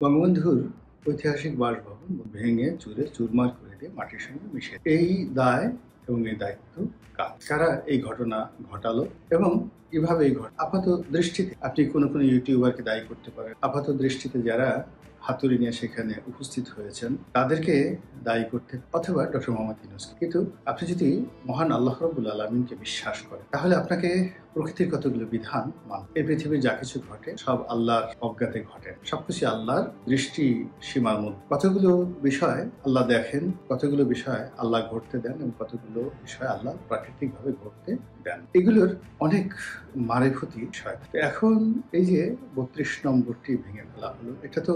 বঙ্গবন্ধুর ঐতিহাসিক বাসভবন ভেঙে চুরে চুরমার করে দিয়ে মাটির সঙ্গে মিশিয়ে এই দায় এবং এই দায়িত্ব কারা এই ঘটনা ঘটালো এবং কিভাবে এই ঘটনা আপাত দৃষ্টিতে আপনি কোনো ইউটিউবারকে দায়ী করতে পারেন। আপাত দৃষ্টিতে যারা হাতুড়ি নিয়ে সেখানে উপস্থিত হয়েছেন তাদেরকে দায়ী করতে, অথবা ডক্টর মোহাম্মদ ইউনূস। কিন্তু আপনি যদি মহান আল্লাহ রাব্বুল আলামিনকে বিশ্বাস করেন তাহলে আপনাকে প্রকৃতির কতগুলো বিধান মানতে। এই পৃথিবীর যা কিছু ঘটে সব আল্লাহর অজ্ঞাতে ঘটে, সবকিছু আল্লাহর দৃষ্টি সীমার মধ্যে। কতগুলো বিষয় আল্লাহ দেখেন, কতগুলো বিষয় আল্লাহ ঘটতে দেন এবং কতগুলো বিষয় আল্লাহ প্রাকৃতিকভাবে ঘটতে দেন। এগুলোর অনেক মারেফতি বিষয়। এখন এই যে ৩২ নম্বরটি ভেঙে ফেলা হলো, এটা তো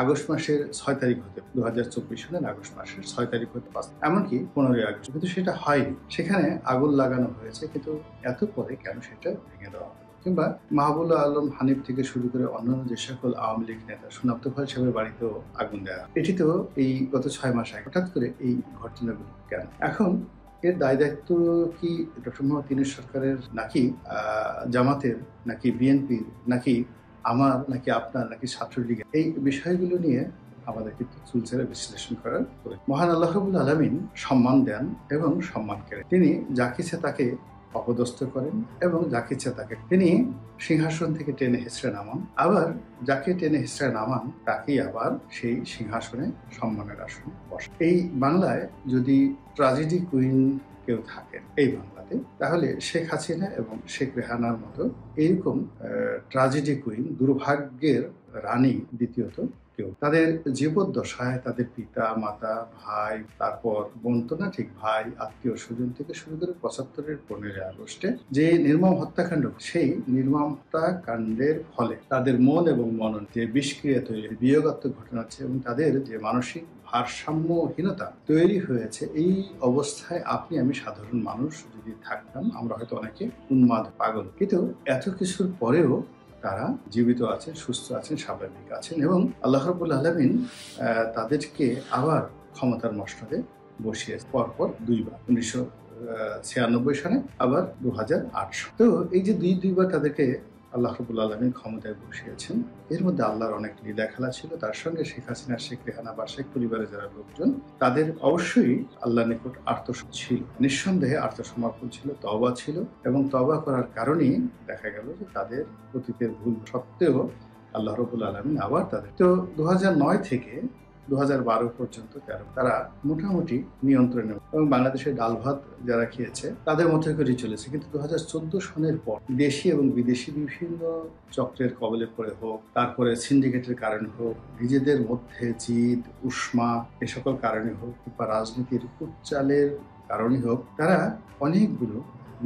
আগস্ট মাসের ৬ তারিখ হতে, ২০২৪ সালের আগস্ট মাসের ৬ তারিখ হতে পারে, এমনকি ১৫ই আগস্ট, কিন্তু সেটা হয়নি। সেখানে আগুন লাগানো হয়েছে, কিন্তু এত পরে কেন সেটা ভেঙে দেওয়া হলো? কিংবা মাহবুবুল আলম হানিফ থেকে শুরু করে অন্যান্য যে সকল আওয়ামী লীগ নেতা সোনাপ্তফল সাহেবের বাড়িতেও আগুন দেওয়া, এটি তো এই গত ৬ মাস আগে হঠাৎ করে এই ঘটনাগুলো কেন? এখন এর দায় দায়িত্ব কি ডক্টর মোহাম্মদ ইউনূস সরকারের, নাকি জামাতের, নাকি বিএনপির, নাকি আমার, নাকি আপনার, নাকি ছাত্রলীগের? এই বিষয়গুলো নিয়ে আমাদের কিন্তু চুলচেরা বিশ্লেষণ করার প্রয়োজন। মহান আল্লাহ রাব্বুল আলামিন সম্মান দেন এবং সম্মান করেন। তিনি যাকে ইচ্ছে তাকে অপদস্থ করেন এবং যাকে ইচ্ছে তাকে তিনি সিংহাসন থেকে টেনে হেঁচড়ে নামান, আবার যাকে টেনে হেঁচড়ে নামান তাকেই আবার সেই সিংহাসনে সম্মানের আসনে বসে। এই বাংলায় যদি ট্র্যাজেডি কুইন কেউ থাকেন এই বাংলাতে, তাহলে শেখ হাসিনা এবং শেখ রেহানার মতো এরকম ট্র্যাজেডি কুইন, দুর্ভাগ্যের রানী দ্বিতীয়ত কেউ। তাদের জীবদ্দশায় তাদের পিতা মাতা, ভাই, তারপর বোন তো না ঠিক, ভাই, আত্মীয় স্বজন থেকে শুরু করে ৭৫-এর ১৫ই আগস্টে যে নির্মম হত্যাকাণ্ড, সেই নির্মম হত্যাকাণ্ডের ফলে তাদের মন এবং মনন যে বিষক্রিয়া তৈরি, বিয়োগাত্মক ঘটনা হচ্ছে এবং তাদের যে মানসিক ভারসাম্যহীনতা তৈরি হয়েছে, এই অবস্থায় আপনি আমি সাধারণ মানুষ যদি থাকতাম, আমরা হয়তো অনেকে উন্মাদ, পাগল। কিন্তু এত কিছুর পরেও তারা জীবিত আছেন, সুস্থ আছেন, স্বাভাবিক আছেন এবং আল্লাহ রাব্বুল আলামিন তাদেরকে আবার ক্ষমতার মসনদে বসিয়েছে পরপর দুইবার, ১৯৯৬ সালে, আবার ২০০৮ সালে। তো এই যে দুইবার তাদেরকে আল্লাহ রাব্বুল আলামিন ক্ষমতায় বসিয়েছেন, এর মধ্যে আল্লাহর অনেক লীলা খেলা ছিল। তার সঙ্গে শেখ হাসিনা, শেখ রেহানা বা শেখ পরিবারের যারা লোকজন, তাদের অবশ্যই আল্লাহর নিকট আত্মসমর্পণ ছিল, নিঃসন্দেহে আত্মসমর্পণ ছিল, তওবা ছিল এবং তওবা করার কারণেই দেখা গেল যে তাদের অতীতের ভুল সত্ত্বেও আল্লাহ রাব্বুল আলামিন আবার তাদের, তো ২০০৯ থেকে ২০১২ পর্যন্ত তারা মোটামুটি নিয়ন্ত্রণে এবং বাংলাদেশের ডাল ভাত যারা খেয়েছে তাদের মধ্যে করেই চলেছে। কিন্তু ২০১৪ সনের পর দেশি এবং বিদেশি বিভিন্ন চক্রের কবলে পড়ে হোক, তারপরে সিন্ডিকেটের কারণে হোক, নিজেদের মধ্যে জিদ, উষ্মা, এ সকল কারণে হোক, বা রাজনীতির উচ্চালের কারণে হোক, তারা অনেকগুলো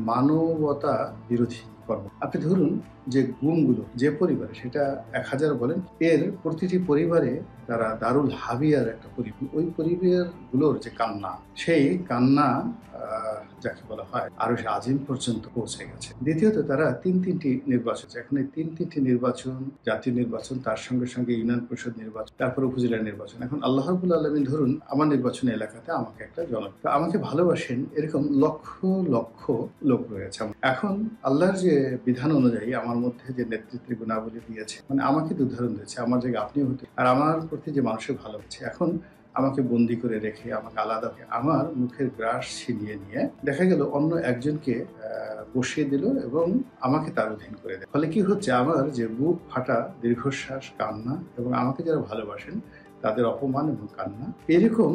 মানবতা বিরোধী কর্ম, আপনি ধরুন যে গুমগুলো যে পরিবারে, সেটা ১০০০ বলেন, এর প্রতিটি পরিবারে তারা দারুল হাবিয়ার একটা পরিবার, ওই পরিবারগুলোর যে কান্না, সেই কান্না যাকে বলা হয় আরো আজিম পর্যন্ত পৌঁছে গেছে। দ্বিতীয়ত তারা তিনটি নির্বাচন, এখন এই তিনটি নির্বাচন, জাতীয় নির্বাচন, তার সঙ্গে সঙ্গে ইউনিয়ন পরিষদ নির্বাচন, তারপর উপজেলা নির্বাচন। এখন আল্লাহ রাব্বুল আলামিন ধরুন আমার নির্বাচনী এলাকাতে আমাকে একটা আমাকে ভালোবাসেন এরকম লক্ষ লক্ষ লোক রয়েছে। এখন আল্লাহর যে বিধান অনুযায়ী আমার মধ্যে যে নেতৃত্বের গুণাবলী দিয়েছে, মানে আমাকে উদাহরণ দিয়েছে, আমার জায়গায় আপনিও হতে, আর আমার প্রতি যে মানুষের ভালোবাসে, এখন আমাকে বন্দি করে রেখে, আমাকে আলাদা, আমার মুখের গ্রাস ছিনিয়ে নিয়ে দেখা গেল অন্য একজনকে বসিয়ে দিল এবং আমাকে তার অধীন করে দেয়। ফলে কি হচ্ছে, আমার যে বুক ফাটা দীর্ঘশ্বাস, কান্না এবং আমাকে যারা ভালোবাসেন তাদের অপমান এবং কান্না, এরকম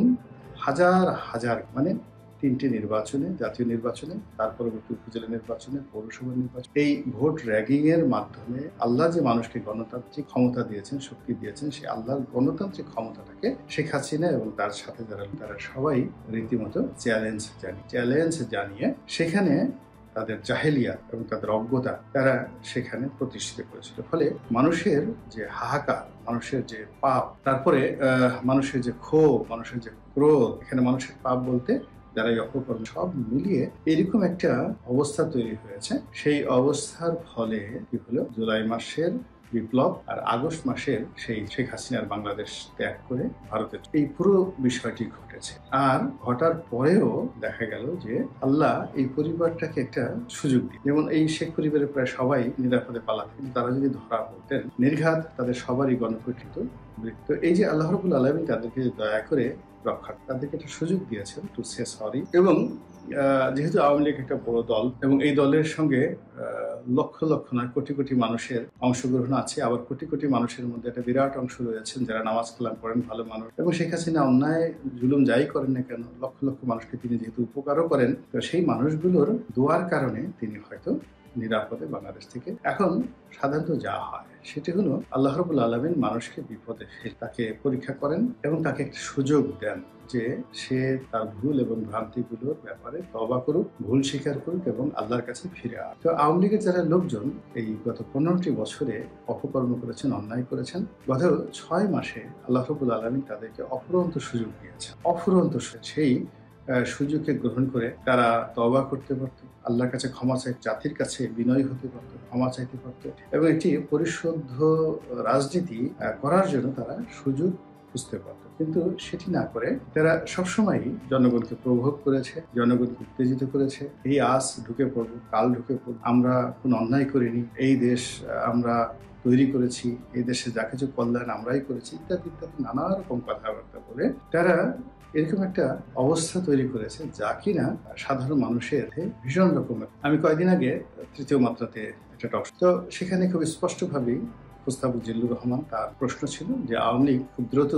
হাজার হাজার, মানে তিনটি নির্বাচনে, জাতীয় নির্বাচনে, তার পরবর্তী উপজেলা নির্বাচনে, পৌরসভা নির্বাচন, এই ভোট র্যাগিং এর মাধ্যমে আল্লাহ যে মানুষকে গণতান্ত্রিক ক্ষমতা দিয়েছেন, শক্তি দিয়েছেন, সেই আল্লাহর গণতান্ত্রিক ক্ষমতাটাকে শেখ হাসিনা এবং তার সাথে যারা, তারা সবাই রীতিমতো চ্যালেঞ্জ জানিয়ে সেখানে তাদের জাহেলিয়াত এবং তাদের অজ্ঞতা তারা সেখানে প্রতিষ্ঠিত করেছিল। ফলে মানুষের যে হাহাকার, মানুষের যে পাপ, তারপরে মানুষের যে ক্ষোভ, মানুষের যে ক্রোধ, এখানে মানুষের পাপ বলতে যারা এই অপকর্ম, সব মিলিয়ে এরকম একটা অবস্থা তৈরি হয়েছে। সেই অবস্থার ফলে কি হলো, জুলাই মাসের বিপ্লব আর আগস্ট মাসের সেই শেখ হাসিনার বাংলাদেশ ত্যাগ করে ভারতের, এই পুরো বিষয়টি ঘটেছে। আর ঘটার পরেও দেখা গেল যে আল্লাহ এই পরিবারটাকে একটা সুযোগ দিই, যেমন এই শেখ পরিবারের প্রায় সবাই নিরাপদে পালাতে, কিন্তু তারা যদি ধরা পড়তেন, নির্ঘাত তাদের সবারই গণকর্তৃত্ব তো এই যে আল্লাহ রাব্বুল আলামিন তাদেরকে দয়া করে রক্ষা, তাদেরকে একটা সুযোগ দিয়েছেন টু সে সরি। এবং যেহেতু আওয়ামী লীগ একটা বড় দল এবং এই দলের সঙ্গে লক্ষ লক্ষ নয় কোটি কোটি মানুষের অংশগ্রহণ আছে, আবার কোটি কোটি মানুষের মধ্যে একটা বিরাট অংশ রয়েছেন যারা নামাজ কালাম করেন, ভালো মানুষ, এবং শেখ হাসিনা অন্যায় জুলুম যাই করেন না কেন লক্ষ লক্ষ মানুষকে তিনি যেহেতু উপকারও করেন, তো সেই মানুষগুলোর দোয়ার কারণে তিনি হয়তো নিরাপদে বাংলাদেশ থেকে। এখন সাধারণত যা হয় সেটি হলো আল্লাহ রাব্বুল আলামিন মানুষকে বিপদে ফেলে তাকে পরীক্ষা করেন এবং তাকে একটা সুযোগ দেন যে সে তার ভুল এবং ভ্রান্তিগুলোর ব্যাপারে তওবা করুক, ভুল স্বীকার করুক এবং আল্লাহর কাছে ফিরে আসুক। তো আওয়ামী লীগের যারা লোকজন এই গত 15টি বছরে অপকর্ম করেছেন, অন্যায় করেছেন, গত 6 মাসে আল্লাহ রাব্বুল আলামিন তাদেরকে অফুরন্ত সুযোগ দিয়েছেন। অফুরন্ত সেই সুযোগকে গ্রহণ করে তারা তওবা করতে পারত, আল্লাহর কাছে ক্ষমা চাই, জাতির কাছে বিনয়ী হতে পারত, ক্ষমা চাইতে পারত এবং একটি পরিশুদ্ধ রাজনীতি করার জন্য তারা সুযোগ খুঁজতে পারত। কিন্তু সেটি না করে তারা সবসময়ই জনগণকে প্রভোগ করেছে, জনগণকে উত্তেজিত করেছে। এই আজ ঢুকে পড়বো, কাল ঢুকে পড়বো, আমরা কোনো অন্যায় করিনি, এই দেশ আমরা তৈরি করেছি, এই দেশে যা কিছু কল্যাণ আমরাই করেছি, ইত্যাদি ইত্যাদি নানা রকম কথাবার্তা বলে তারা এরকম একটা অবস্থা তৈরি করেছে যা কিনা সাধারণ মানুষের ভীষণ রকমের। আমি কয়েকদিন আগে তৃতীয় মাত্রাতে একটা টক, তো সেখানে খুব স্পষ্টভাবেই মুস্তাফিজুর জিল্লুর রহমান, তার প্রশ্ন ছিল যে আওয়ামী লীগ খুব দ্রুত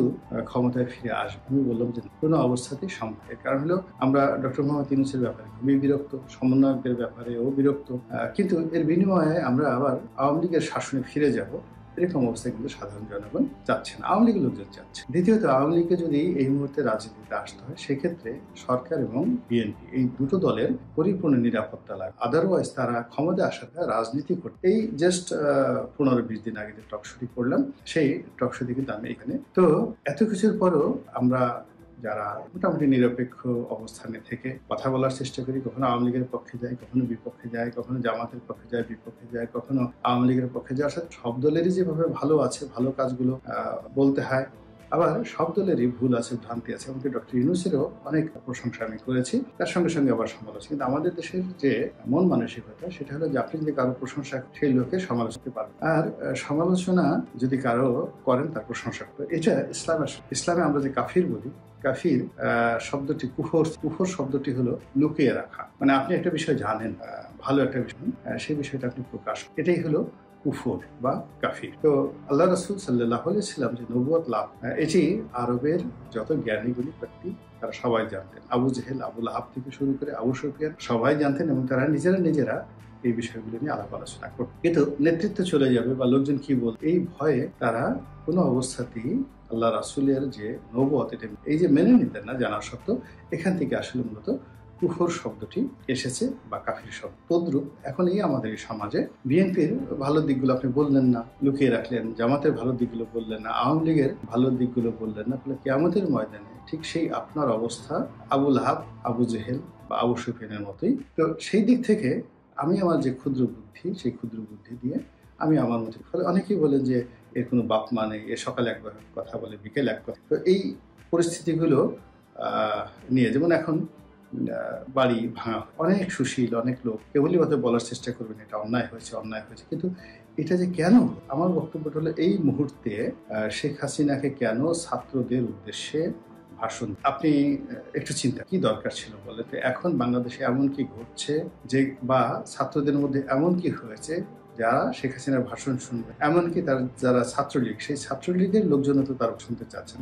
ক্ষমতায় ফিরে আসবে। আমি বললাম যে কোনো অবস্থাতেই সম্ভব। এর কারণ হলো আমরা ডক্টর মোহাম্মদ ইউনূসের ব্যাপারে খুবই বিরক্ত, সমন্বয়কদের ব্যাপারেও বিরক্ত, কিন্তু এর বিনিময়ে আমরা আবার আওয়ামী লীগের শাসনে ফিরে যাব, এরকম অবস্থায় কিন্তু সাধারণ জনগণ চাচ্ছে না, আওয়ামী লীগের লোকজন চাচ্ছে। দ্বিতীয়ত, আওয়ামী লীগকে যদি এই মুহূর্তে রাজনীতিতে আসতে হয় সেক্ষেত্রে সরকার এবং বিএনপি এই দুটো দলের পরিপূর্ণ নিরাপত্তা লাগে, আদারওয়াইজ তারা ক্ষমতা আসাতে রাজনীতি করতে। এই জাস্ট 15-20 দিন আগে যে টকশোটি করলাম সেই টকশোটি কিন্তু আমি এখানে, তো এত কিছুর পরও আমরা যারা মোটামুটি নিরপেক্ষ অবস্থানে থেকে কথা বলার চেষ্টা করি, কখনো আওয়ামী লীগের পক্ষে যায়, কখনো বিপক্ষে যায়, কখনো জামাতের পক্ষে যায়, বিপক্ষে যায়, কখনো আওয়ামী লীগের পক্ষে যায়। অর্থাৎ সব দলেরই যেভাবে ভালো আছে, ভালো কাজগুলো বলতে হয়, আবার সব দলেরই ভুল আছে, ভ্রান্তি আছে। এমনকি ডক্টর ইউনূসেরও অনেক প্রশংসা আমি করেছি, তার সঙ্গে সঙ্গে আবার সমালোচনা। কিন্তু আমাদের দেশের যে মন মানসিকতা সেটা হলো যে আপনি যদি কারো প্রশংসা সেই লোকের সমালোচনা করতে পারবেন, আর সমালোচনা যদি কারো করেন তার প্রশংসা করেন। এটা ইসলামে আমরা যে কাফির বলি, কাফির শব্দটি, কুফর শব্দটি হলো লুকিয়ে রাখা। মানে আপনি একটা বিষয় জানেন, ভালো একটা বিষয়, সেই বিষয়টা আপনি প্রকাশ, এটাই হলো কুফর বা কাফির। তো আল্লাহ রাসূল সাল্লাল্লাহু আলাইহি ওয়াসাল্লাম যে নবুয়ত লাভ, এটি আরবের যত জ্ঞানীগুলি ব্যক্তি তারা সবাই জানতেন। আবু জেহেল, আবু লাহাব থেকে শুরু করে আবু সুফিয়ান সবাই জানতেন এবং তারা নিজেরা এই বিষয়গুলো নিয়ে আলাপ আলোচনা করত। কিন্তু নেতৃত্ব চলে যাবে বা লোকজন কি বল, এই ভয়ে তারা কোনো অবস্থাতেই আল্লাহ রাসূলের যে নবুয়ত এটা এই যে মেনে নিতেন না, জানা সত্ত্বেও। এখান থেকে আসলে মূলত কুফর শব্দটি এসেছে বা কাফির শব্দ। তদ্রূপ এখন এই আমাদের এই সমাজে বিএনপির ভালো দিকগুলো আপনি বললেন না, লুকিয়ে রাখলেন, জামাতের ভালো দিকগুলো বললেন না, আওয়ামী লীগের ভালো দিকগুলো বললেন না, ফলে কিয়ামতের ময়দানে ঠিক সেই আপনার অবস্থা আবু লাহাব, আবু জেহেল বা আবু সুফিয়ানের মতোই। তো সেই দিক থেকে আমি আমার যে ক্ষুদ্র বুদ্ধি, সেই ক্ষুদ্র বুদ্ধি দিয়ে আমি আমার মতো, ফলে অনেকেই বলেন যে এর কোনো বাপ মা নেই, এ সকালে এক কথা বলে বিকেল এক কথা। তো এই পরিস্থিতিগুলো নিয়ে, যেমন এখন বাড়ি ভাঙা, অনেক সুশীল অনেক লোক কেবলই হয়তো বলার চেষ্টা করবেন এটা অন্যায় হয়েছে, অন্যায় হয়েছে, কিন্তু এটা যে কেন, আমার বক্তব্যটা হলো এই মুহূর্তে শেখ হাসিনাকে কেন ছাত্রদের উদ্দেশ্যে ভাষণ, আপনি একটু চিন্তা কি দরকার ছিল বলে। তো এখন বাংলাদেশে এমন কি ঘটছে যে, বা ছাত্রদের মধ্যে এমন কি হয়েছে যারা শেখ হাসিনার ভাষণ শুনবে, এমনকি তার যারা ছাত্রলীগ, সেই ছাত্রলীগের লোকজনও তো তারা শুনতে চাচ্ছে না।